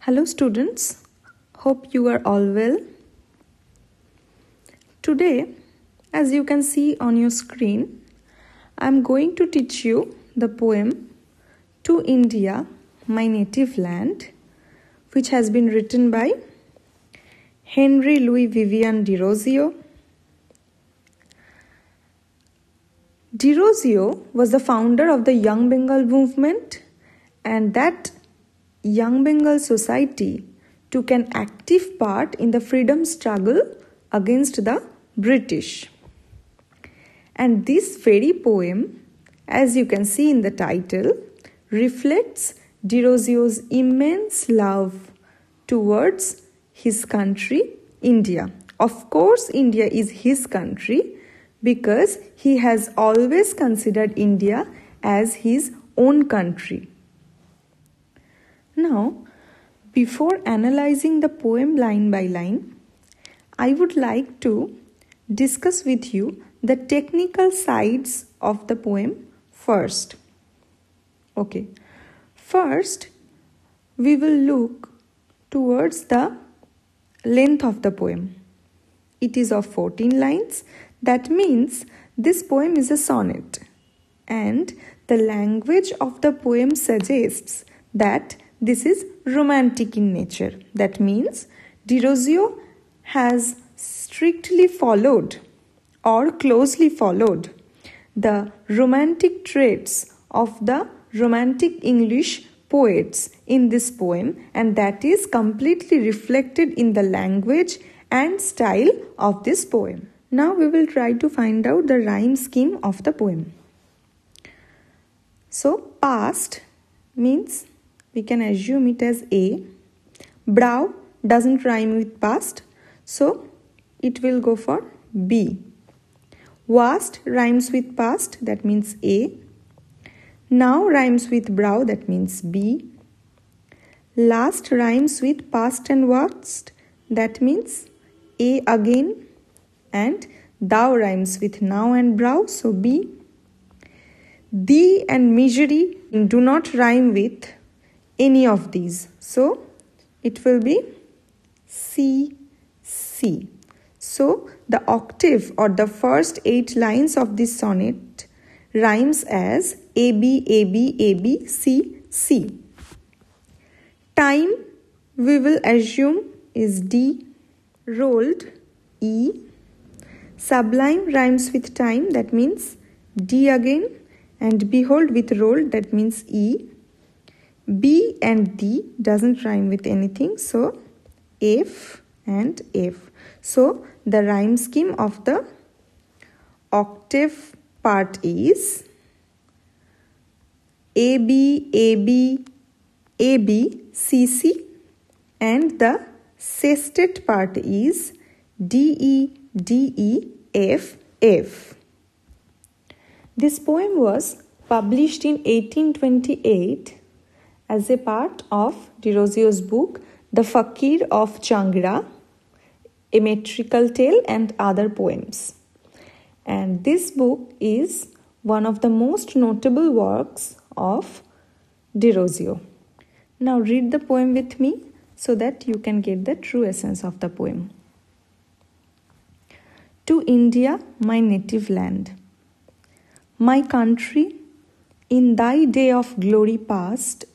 Hello students, hope you are all well. Today, as you can see on your screen, I am going to teach you the poem To India, My Native Land, which has been written by Henry Louis Vivian Derozio. Derozio was the founder of the Young Bengal movement, and that Young Bengal society took an active part in the freedom struggle against the British. And this very poem, as you can see in the title, reflects Derozio's immense love towards his country, India. Of course, India is his country because he has always considered India as his own country. Now, before analyzing the poem line by line, I would like to discuss with you the technical sides of the poem first. Okay, first we will look towards the length of the poem. It is of 14 lines. That means this poem is a sonnet, and the language of the poem suggests that this is romantic in nature. That means Derozio has strictly followed or closely followed the romantic traits of the romantic English poets in this poem, and that is completely reflected in the language and style of this poem. Now we will try to find out the rhyme scheme of the poem. So past means we can assume it as A. Brow doesn't rhyme with past, so it will go for B. Vast rhymes with past, that means A. Now rhymes with brow, that means B. Last rhymes with past and vast, that means A again. And thou rhymes with now and brow, so B. Thee and misery do not rhyme with any of these, so it will be C, C. So the octave or the first 8 lines of this sonnet rhymes as A, B, A, B, A, B, C, C. Time we will assume is D. Rolled, E. Sublime rhymes with time, that means D again, and behold with rolled, that means E. B and D doesn't rhyme with anything, so F and F. So the rhyme scheme of the octave part is A, B, A, B, A, B, C, C, and the sestet part is D, E, D, E, F, F. This poem was published in 1828 as a part of Derozio's book, The Fakir of Changra, a metrical tale and other poems. And this book is one of the most notable works of Derozio. Now read the poem with me so that you can get the true essence of the poem. To India, my native land. My country, in thy day of glory past,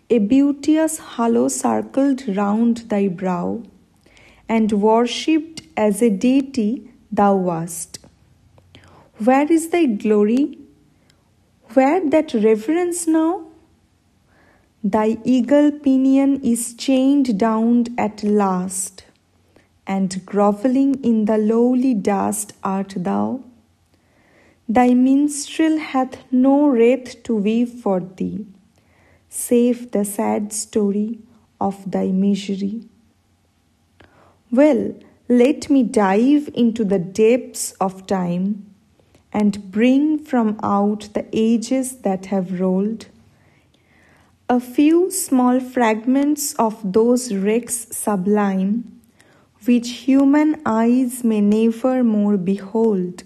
a beauteous halo circled round thy brow, and worshipped as a deity thou wast. Where is thy glory? Where that reverence now? Thy eagle pinion is chained down at last, and grovelling in the lowly dust art thou. Thy minstrel hath no wreath to weave for thee, save the sad story of thy misery. Well, let me dive into the depths of time and bring from out the ages that have rolled a few small fragments of those wrecks sublime which human eyes may never more behold,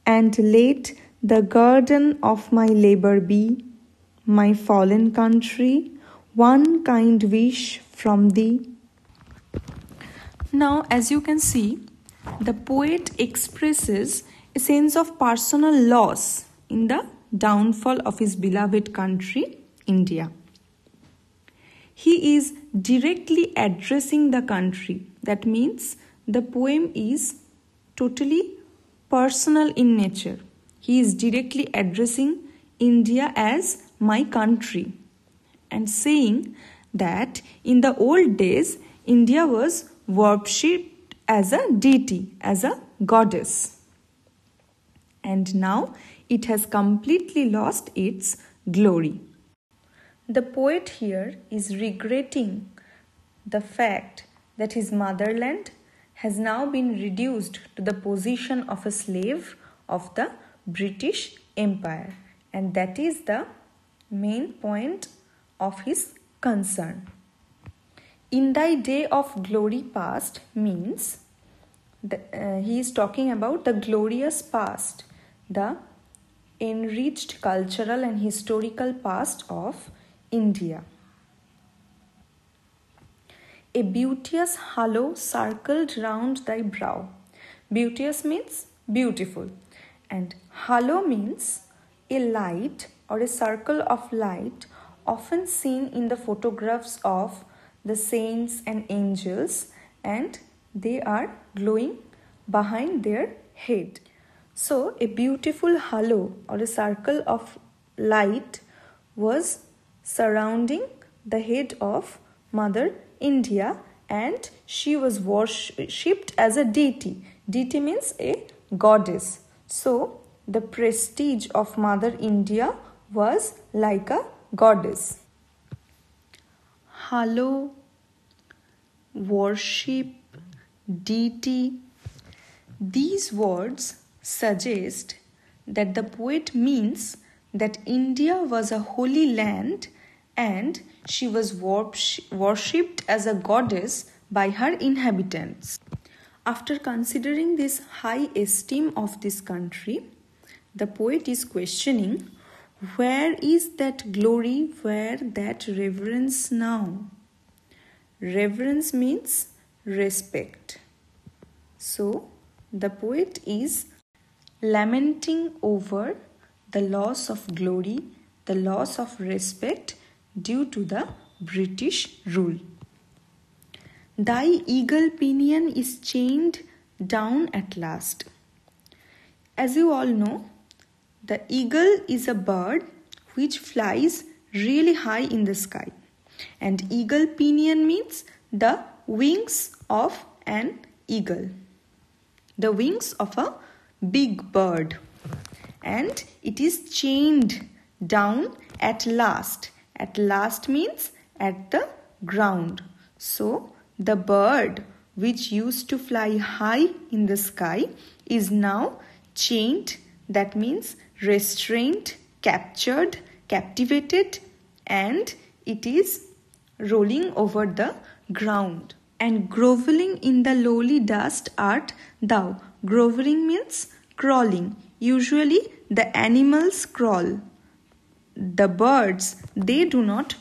and let the guerdon of my labor be, my fallen country, one kind wish from thee. Now, as you can see, the poet expresses a sense of personal loss in the downfall of his beloved country, India. He is directly addressing the country. That means the poem is totally personal in nature. He is directly addressing India as my country and saying that in the old days, India was worshipped as a deity, as a goddess. And now it has completely lost its glory. The poet here is regretting the fact that his motherland has now been reduced to the position of a slave of the British Empire, and that is the main point of his concern. In thy day of glory past means he is talking about the glorious past, the enriched cultural and historical past of India. A beauteous halo circled round thy brow. Beauteous means beautiful, and halo means a light or a circle of light often seen in the photographs of the saints and angels, and they are glowing behind their head. So a beautiful halo or a circle of light was surrounding the head of Mother India, and she was worshipped as a deity. Deity means a goddess. So the prestige of Mother India was like a goddess. Halo, worship, deity. These words suggest that the poet means that India was a holy land and she was worshipped as a goddess by her inhabitants. After considering this high esteem of this country, the poet is questioning, where is that glory, where that reverence now? Reverence means respect. So, the poet is lamenting over the loss of glory, the loss of respect due to the British rule. Thy eagle pinion is chained down at last. As you all know, the eagle is a bird which flies really high in the sky. And eagle pinion means the wings of an eagle. The wings of a big bird. And it is chained down at last. At last means at the ground. So, the bird which used to fly high in the sky is now chained. That means restrained, captured, captivated, and it is rolling over the ground. And groveling in the lowly dust art thou. Groveling means crawling. Usually the animals crawl. The birds, they do not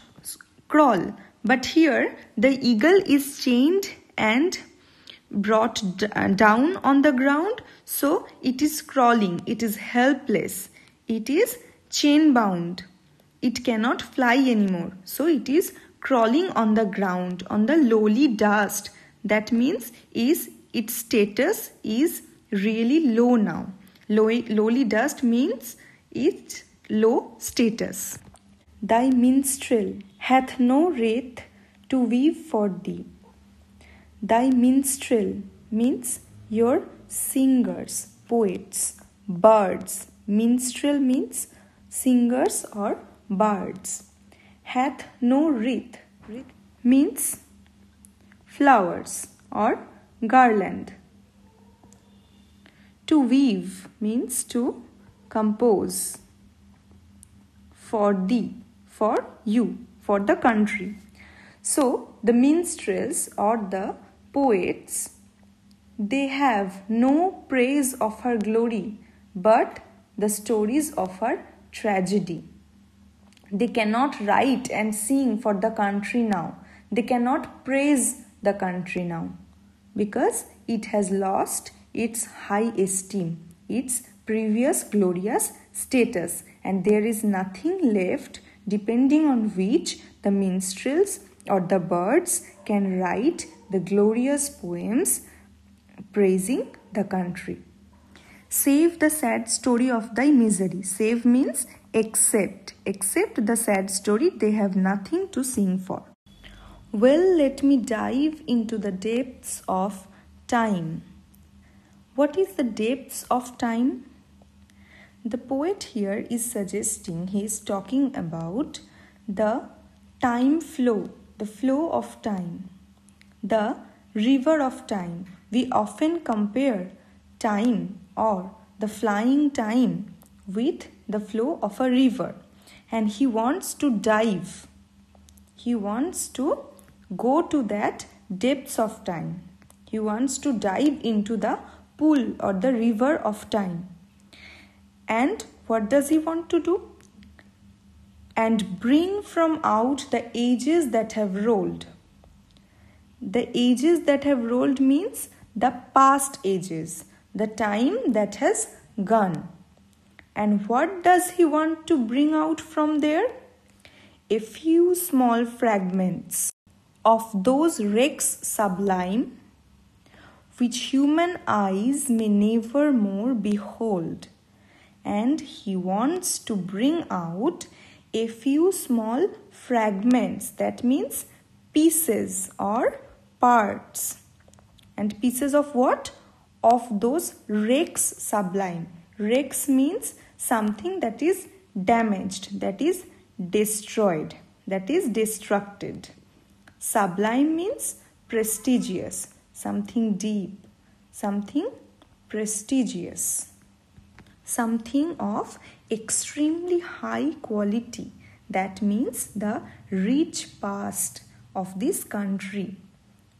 crawl. But here the eagle is chained and brought down on the ground. So it is crawling. It is helpless. It is chain bound. It cannot fly anymore. So it is crawling on the ground, on the lowly dust. That means its status is really low now. Lowly dust means its low status. Thy minstrel hath no wreath to weave for thee. Thy minstrel means your singers, poets, birds. Minstrel means singers or birds. Hath no wreath. Wreath means flowers or garland. To weave means to compose. For thee, for you, for the country. So, the minstrels or the poets, they have no praise of her glory, but the stories of her tragedy. They cannot write and sing for the country now. They cannot praise the country now because it has lost its high esteem, its previous glorious status, and there is nothing left depending on which the minstrels or the birds can write the glorious poems praising the country. Save the sad story of thy misery. Save means accept. Accept the sad story. They have nothing to sing for. Well, let me dive into the depths of time. What is the depths of time? The poet here is suggesting, he is talking about the time flow, the flow of time, the river of time. We often compare time or the flying time with the flow of a river, and he wants to dive. He wants to go to that depths of time. He wants to dive into the pool or the river of time. And what does he want to do? And bring from out the ages that have rolled. The ages that have rolled means the past ages, the time that has gone. And what does he want to bring out from there? A few small fragments of those wrecks sublime, which human eyes may never more behold. And he wants to bring out a few small fragments, that means pieces or parts. And pieces of what? Of those wrecks sublime. Wrecks means something that is damaged, that is destroyed, that is destructed. Sublime means prestigious, something deep, something prestigious, something of extremely high quality. That means the rich past of this country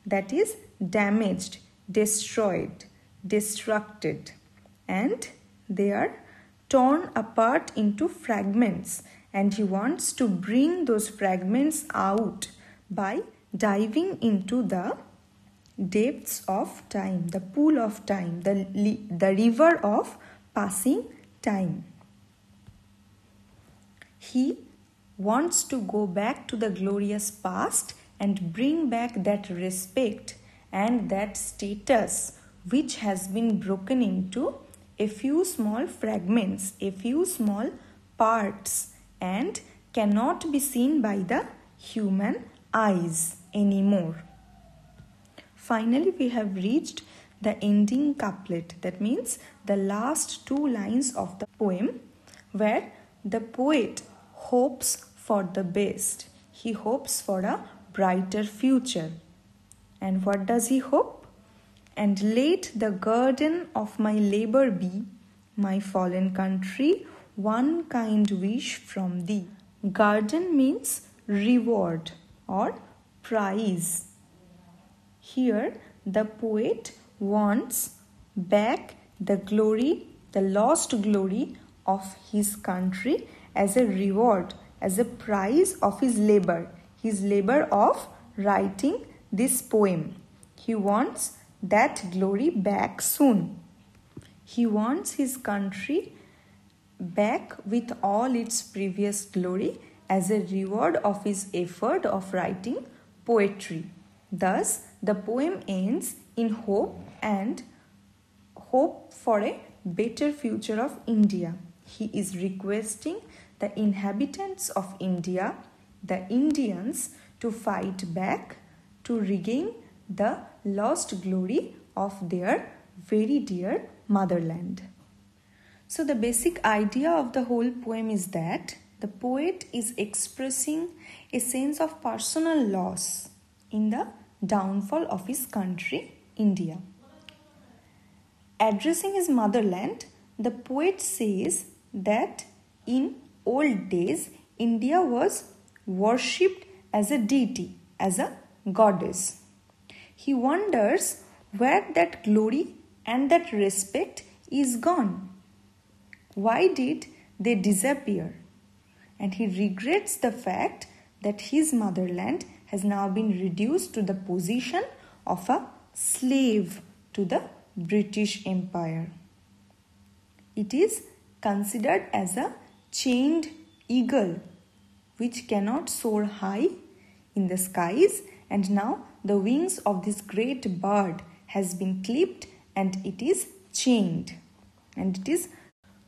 that is damaged, destroyed, destructed, and they are torn apart into fragments, and he wants to bring those fragments out by diving into the depths of time, the pool of time, the river of passing time. He wants to go back to the glorious past and bring back that respect and that status which has been broken into a few small fragments, a few small parts, and cannot be seen by the human eyes anymore. Finally, we have reached the ending couplet, that means the last two lines of the poem, where the poet hopes for the best. He hopes for a brighter future. And what does he hope? And let the guerdon of my labor be, my fallen country, one kind wish from thee. Guerdon means reward or prize. Here the poet wants back the glory, the lost glory of his country as a reward, as a prize of his labor of writing this poem. He wants that glory back soon. He wants his country back with all its previous glory as a reward of his effort of writing poetry. Thus, the poem ends in hope and hope for a better future of India. He is requesting the inhabitants of India, the Indians, to fight back to regain the lost glory of their very dear motherland. So the basic idea of the whole poem is that the poet is expressing a sense of personal loss in the downfall of his country, India. Addressing his motherland, the poet says that in old days, India was worshipped as a deity, as a goddess. He wonders where that glory and that respect is gone. Why did they disappear? And he regrets the fact that his motherland has now been reduced to the position of a slave to the British Empire. It is considered as a chained eagle which cannot soar high in the skies, and now the wings of this great bird has been clipped and it is chained and it is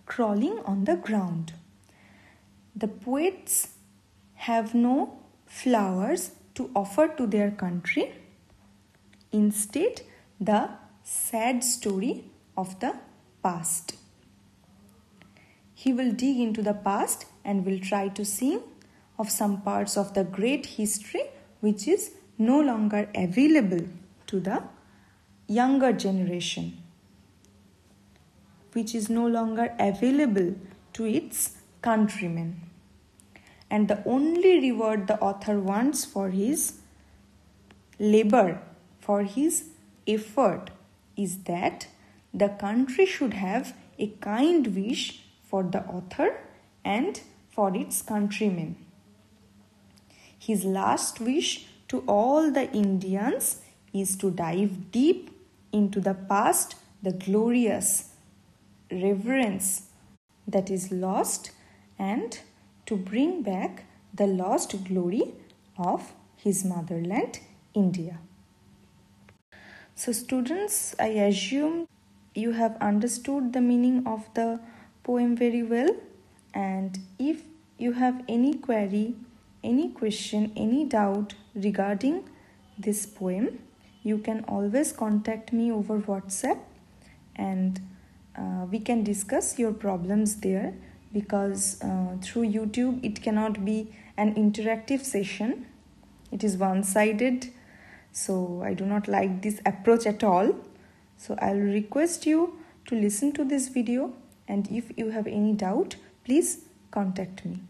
crawling on the ground. The poets have no flowers to offer to their country. Instead, the sad story of the past. He will dig into the past and will try to sing of some parts of the great history which is no longer available to the younger generation, which is no longer available to its countrymen. And the only reward the author wants for his labor, for his effort, is that the country should have a kind wish for the author and for its countrymen. His last wish to all the Indians is to dive deep into the past, the glorious reverence that is lost, and to bring back the lost glory of his motherland, India. So students, I assume you have understood the meaning of the poem very well, and if you have any query, any question, any doubt regarding this poem, you can always contact me over WhatsApp, and we can discuss your problems there, because through YouTube it cannot be an interactive session. It is one-sided, so I do not like this approach at all. So I'll request you to listen to this video, and if you have any doubt, please contact me.